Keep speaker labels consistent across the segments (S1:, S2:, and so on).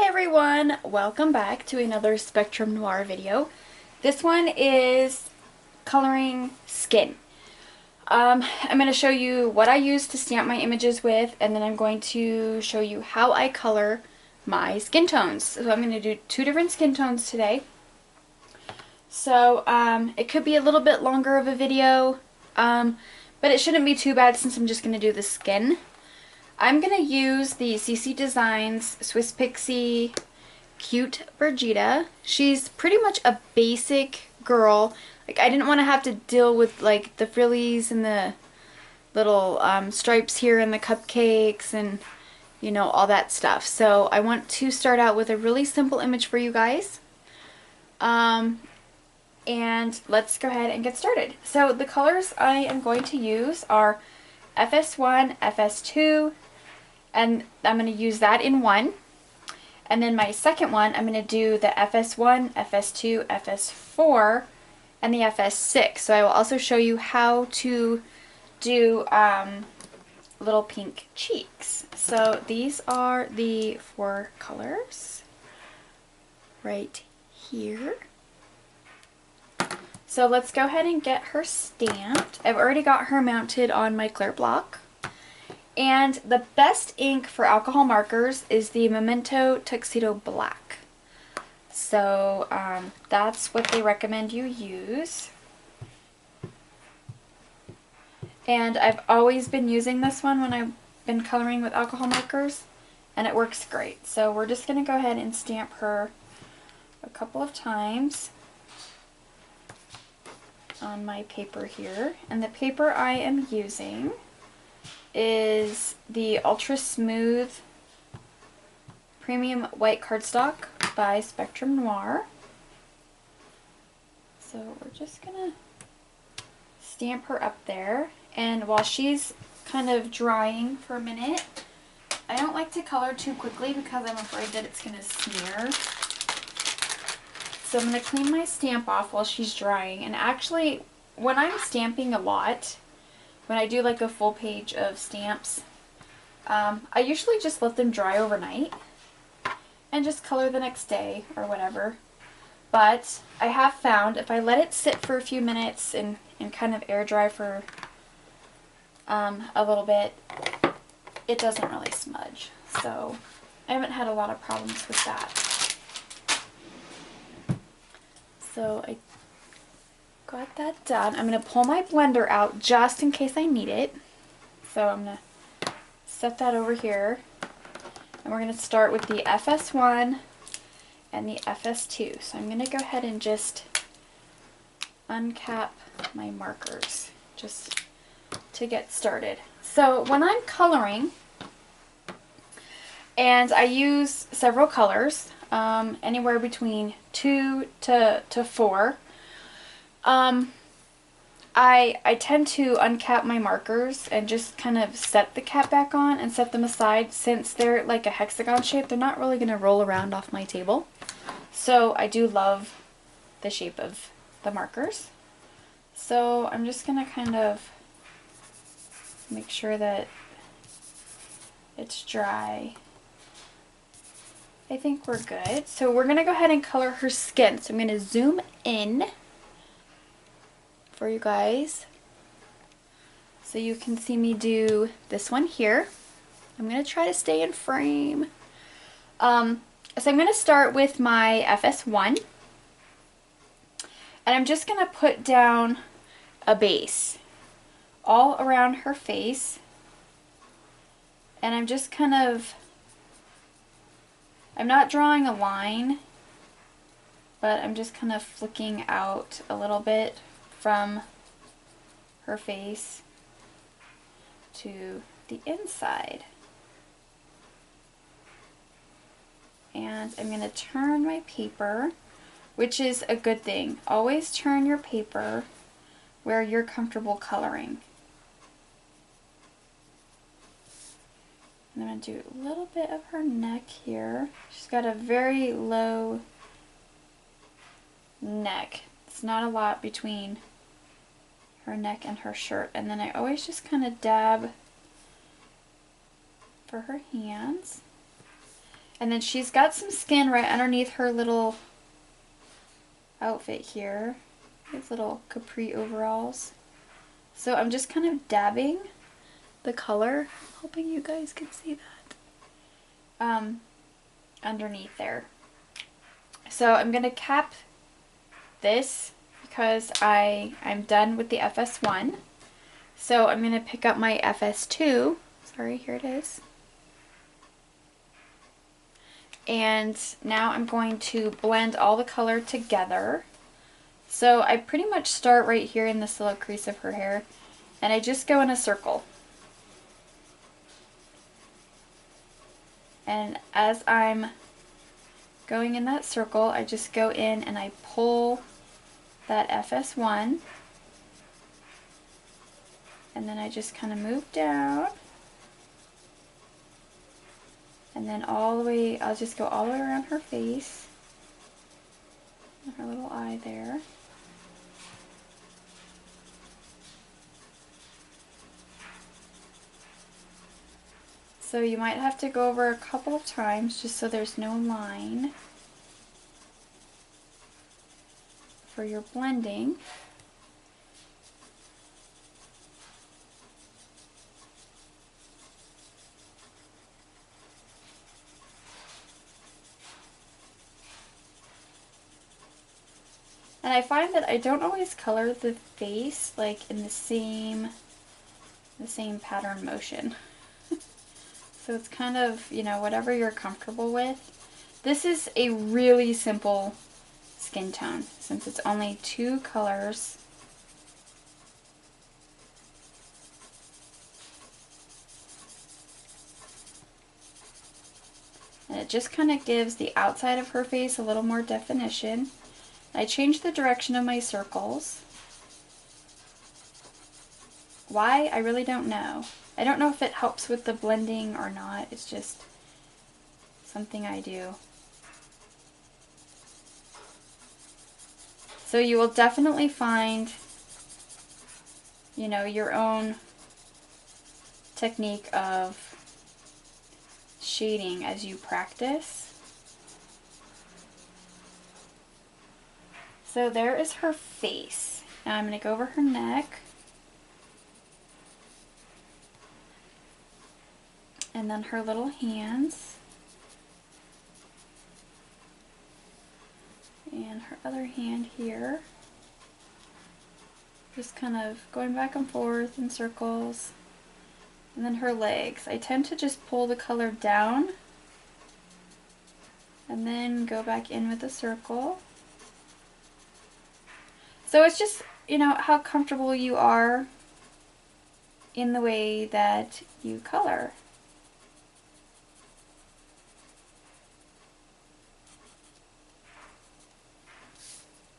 S1: everyone, welcome back to another Spectrum Noir video. This one is coloring skin. I'm going to show you what I use to stamp my images with, and then I'm going to show you how I color my skin tones. So I'm going to do two different skin tones today. So it could be a little bit longer of a video, but it shouldn't be too bad since I'm just going to do the skin. I'm going to use the CC Designs Swiss Pixie Cute Brigida. She's pretty much a basic girl. Like, I didn't want to have to deal with like the frillies and the little stripes here and the cupcakes and, you know, all that stuff. So I want to start out with a really simple image for you guys. And let's go ahead and get started. So the colors I am going to use are FS1, FS2, and I'm going to use that in one. And then my second one, I'm going to do the FS1, FS2, FS4, and the FS6. So I will also show you how to do little pink cheeks. So these are the four colors right here. So let's go ahead and get her stamped. I've already got her mounted on my clear block. And the best ink for alcohol markers is the Memento Tuxedo Black. So that's what they recommend you use. And I've always been using this one when I've been coloring with alcohol markers, and it works great. So we're just going to go ahead and stamp her a couple of times on my paper here. And the paper I am using is the Ultra Smooth Premium White Cardstock by Spectrum Noir. So we're just gonna stamp her up there, and while she's kind of drying for a minute, I don't like to color too quickly because I'm afraid that it's gonna smear. So I'm gonna clean my stamp off while she's drying. And actually, when I'm stamping a lot, when I do like a full page of stamps, I usually just let them dry overnight and just color the next day or whatever. But I have found if I let it sit for a few minutes and kind of air dry for a little bit, it doesn't really smudge. So I haven't had a lot of problems with that. So I got that done. I'm going to pull my blender out just in case I need it. So I'm going to set that over here. And we're going to start with the FS1 and the FS2. So I'm going to go ahead and just uncap my markers just to get started. So when I'm coloring, and I use several colors, anywhere between 2 to 4, I tend to uncap my markers and just kind of set the cap back on and set them aside. Since they're like a hexagon shape, they're not really going to roll around off my table. So I do love the shape of the markers. So I'm just going to kind of make sure that it's dry. I think we're good. So we're going to go ahead and color her skin. So I'm going to zoom in for you guys so you can see me do this one here. I'm going to try to stay in frame. So I'm going to start with my FS1, and I'm just going to put down a base all around her face, and I'm just kind of, I'm not drawing a line, but I'm just kind of flicking out a little bit from her face to the inside. And I'm going to turn my paper, which is a good thing. Always turn your paper where you're comfortable coloring. And I'm going to do a little bit of her neck here. She's got a very low neck. It's not a lot between her neck and her shirt. And then I always just kind of dab for her hands. And then she's got some skin right underneath her little outfit here. These little capri overalls. So I'm just kind of dabbing the color, hoping you guys can see that, underneath there. So I'm going to cap this because I'm done with the FS1. So I'm going to pick up my FS2. Sorry, here it is. And now I'm going to blend all the color together. So I pretty much start right here in this little crease of her hair, and I just go in a circle. And as I'm going in that circle, I just go in and I pull that FS1, and then I just kind of move down. And then all the way, I'll just go all the way around her face, and her little eye there. So you might have to go over a couple of times just so there's no line for your blending. And I find that I don't always color the face like in the same pattern motion. So it's kind of, you know, whatever you're comfortable with. This is a really simple skin tone since it's only 2 colors. And it just kind of gives the outside of her face a little more definition. I changed the direction of my circles. Why? I really don't know. I don't know if it helps with the blending or not. It's just something I do. So you will definitely find, you know, your own technique of shading as you practice. So there is her face. Now I'm going to go over her neck. And then her little hands. And her other hand here. Just kind of going back and forth in circles. And then her legs. I tend to just pull the color down and then go back in with a circle. So it's just, you know, how comfortable you are in the way that you color.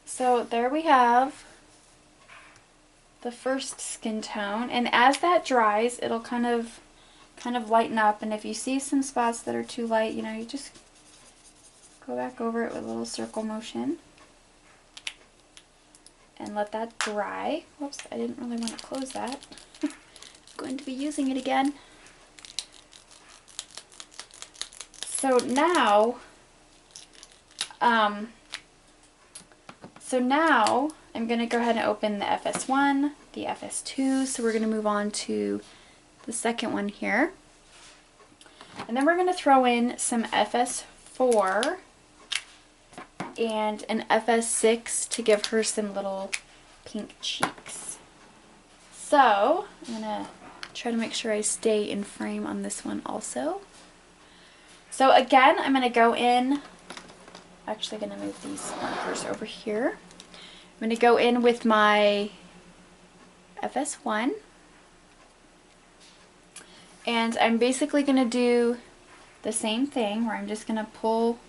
S1: So there we have the first skin tone, and as that dries, it'll kind of lighten up. And if you see some spots that are too light, you know, you just go back over it with a little circle motion and let that dry. Whoops, I didn't really want to close that. I'm going to be using it again. So now, I'm going to go ahead and open the FS1, the FS2, so we're going to move on to the second one here. And then we're going to throw in some FS4 and an FS6 to give her some little pink cheeks. So I'm going to try to make sure I stay in frame on this one also. So again, I'm going to go in, actually going to move these markers over here. I'm going to go in with my FS1, and I'm basically going to do the same thing where I'm just going to pull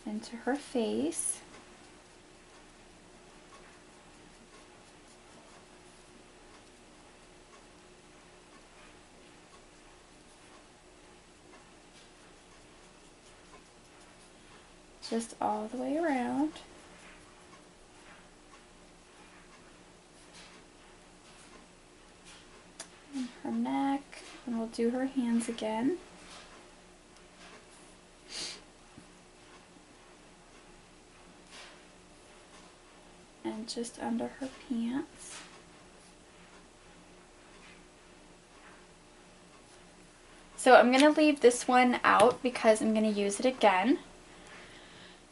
S1: into her face. Just all the way around. And her neck, and we'll do her hands again. And just under her pants. So I'm going to leave this one out because I'm going to use it again.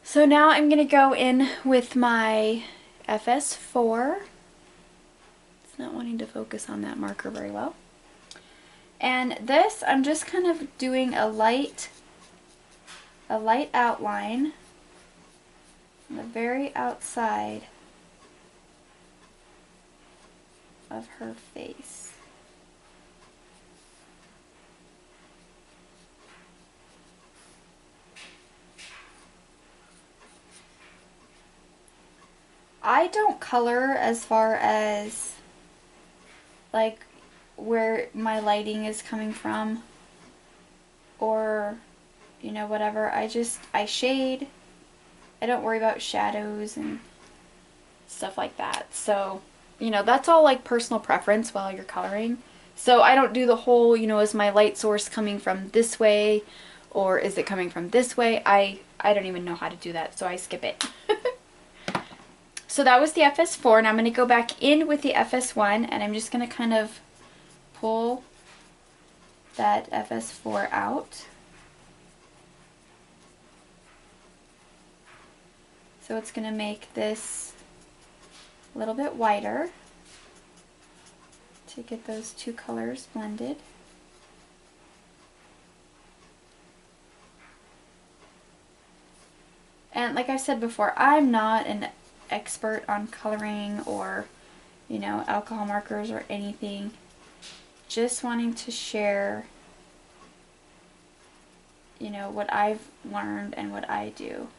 S1: So now I'm going to go in with my FS4. It's not wanting to focus on that marker very well. And this, I'm just kind of doing a light outline on the very outside of her face. I don't color as far as like where my lighting is coming from or you know whatever. I shade. I don't worry about shadows and stuff like that. So, you know, that's all like personal preference while you're coloring. So I don't do the whole, you know, is my light source coming from this way or is it coming from this way? I don't even know how to do that, so I skip it. So that was the FS4, and I'm going to go back in with the FS1, and I'm just going to kind of pull that FS4 out. So it's going to make this a little bit whiter to get those two colors blended. And like I said before, I'm not an expert on coloring or, you know, alcohol markers or anything. Just wanting to share, you know, what I've learned and what I do.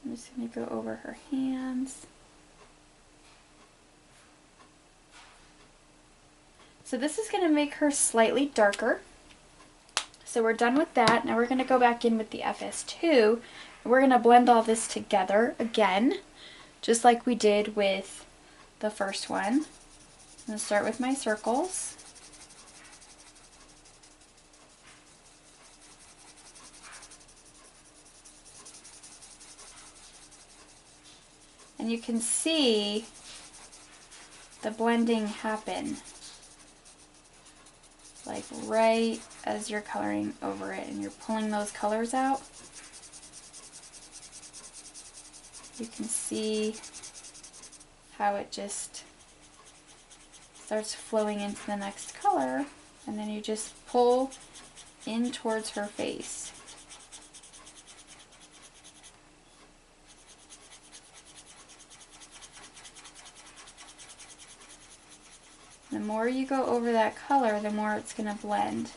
S1: I'm just going to go over her hands. So this is going to make her slightly darker. So we're done with that. Now we're going to go back in with the FS2. And we're going to blend all this together again, just like we did with the first one. I'm going to start with my circles. And you can see the blending happen, like right as you're coloring over it and you're pulling those colors out. You can see how it just starts flowing into the next color, and then you just pull in towards her face. The more you go over that color, the more it's going to blend.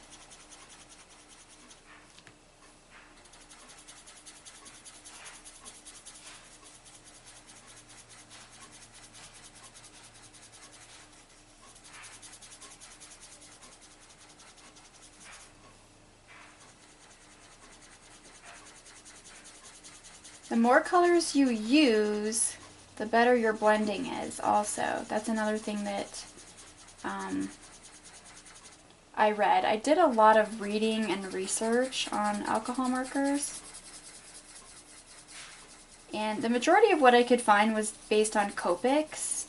S1: The more colors you use, the better your blending is also. That's another thing that I read. I did a lot of reading and research on alcohol markers, and the majority of what I could find was based on Copics.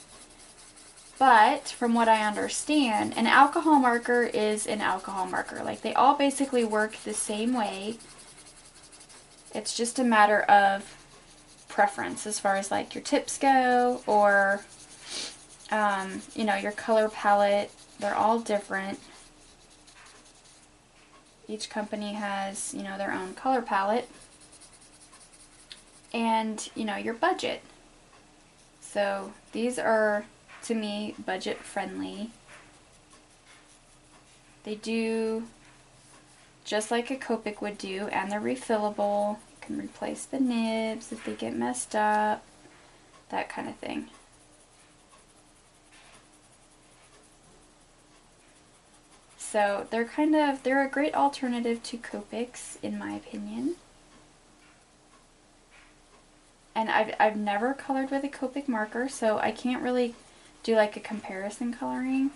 S1: But from what I understand, an alcohol marker is an alcohol marker. Like, they all basically work the same way. It's just a matter of preference as far as like your tips go, or you know, your color palette. They're all different. Each company has, you know, their own color palette, and, you know, your budget. So these are, to me, budget friendly. They do just like a Copic would do, and they're refillable. You can replace the nibs if they get messed up, that kind of thing. So they're a great alternative to Copics, in my opinion. And I've never colored with a Copic marker, so I can't really do like a comparison coloring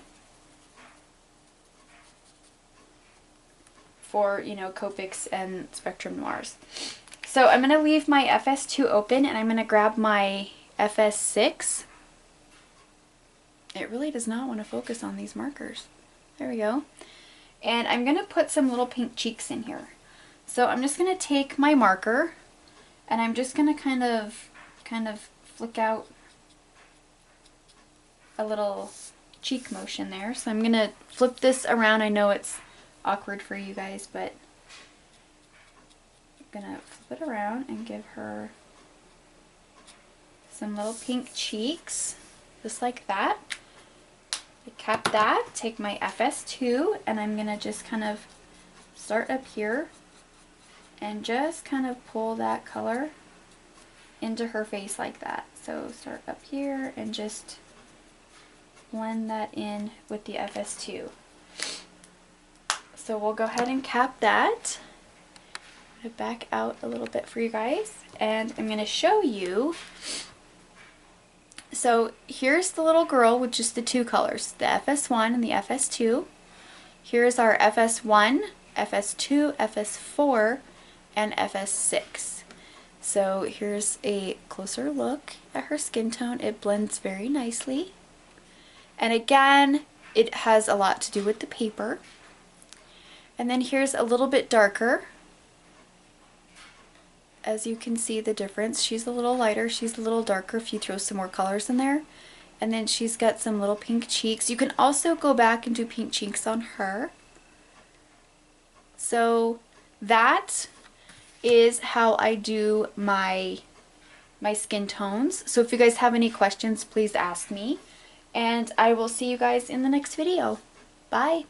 S1: for, you know, Copics and Spectrum Noirs. So I'm going to leave my FS2 open and I'm going to grab my FS6. It really does not want to focus on these markers. There we go. And I'm going to put some little pink cheeks in here. So I'm just going to take my marker and I'm just going to kind of flick out a little cheek motion there. So I'm going to flip this around. I know it's awkward for you guys, but I'm going to flip it around and give her some little pink cheeks, just like that. I cap that, take my FS2, and I'm going to just kind of start up here and just kind of pull that color into her face like that. So start up here and just blend that in with the FS2. So we'll go ahead and cap that. I'm going to back out a little bit for you guys, and I'm going to show you. So here's the little girl with just the two colors, the FS1 and the FS2. Here's our FS1, FS2, FS4, and FS6. So here's a closer look at her skin tone. It blends very nicely. And again, it has a lot to do with the paper. And then here's a little bit darker. As you can see the difference, she's a little lighter, she's a little darker if you throw some more colors in there. And then she's got some little pink cheeks. You can also go back and do pink cheeks on her. So that is how I do my skin tones. So if you guys have any questions, please ask me. And I will see you guys in the next video. Bye!